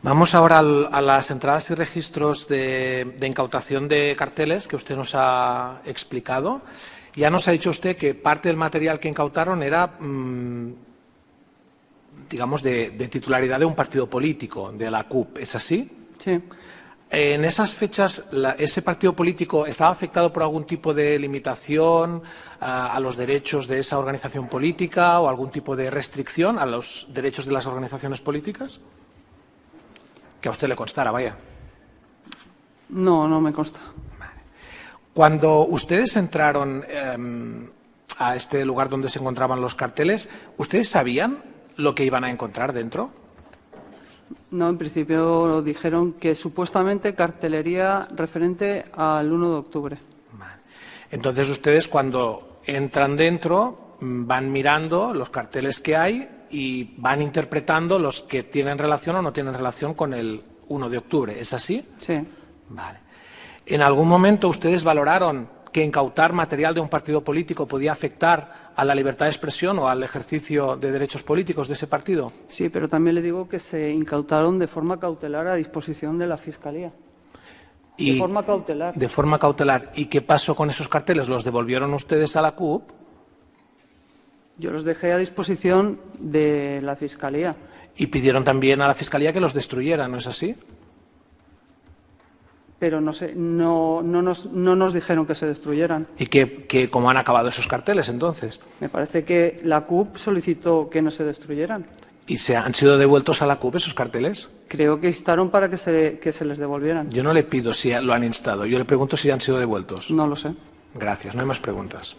Vamos ahora a las entradas y registros de incautación de carteles que usted nos ha explicado. Ya nos ha dicho usted que parte del material que incautaron era, digamos, de titularidad de un partido político, de la CUP. ¿Es así? Sí. En esas fechas, ¿ese partido político estaba afectado por algún tipo de limitación a los derechos de esa organización política o algún tipo de restricción a los derechos de las organizaciones políticas? Que a usted le constara, vaya. No, no me consta. Cuando ustedes entraron a este lugar donde se encontraban los carteles, ¿ustedes sabían lo que iban a encontrar dentro? No, en principio dijeron que supuestamente cartelería referente al 1 de octubre. Vale. Entonces ustedes cuando entran dentro van mirando los carteles que hay y van interpretando los que tienen relación o no tienen relación con el 1 de octubre. ¿Es así? Sí. Vale. ¿En algún momento ustedes valoraron que incautar material de un partido político podía afectar a la libertad de expresión o al ejercicio de derechos políticos de ese partido? Sí, pero también le digo que se incautaron de forma cautelar a disposición de la Fiscalía. De forma cautelar. De forma cautelar. ¿Y qué pasó con esos carteles? ¿Los devolvieron ustedes a la CUP? Yo los dejé a disposición de la Fiscalía. Y pidieron también a la Fiscalía que los destruyera, ¿no es así? Pero no sé, no nos dijeron que se destruyeran. ¿Y cómo han acabado esos carteles entonces? Me parece que la CUP solicitó que no se destruyeran. ¿Y han sido devueltos a la CUP esos carteles? Creo que instaron para que se les devolvieran. Yo no le pido si lo han instado, yo le pregunto si han sido devueltos. No lo sé. Gracias, no hay más preguntas.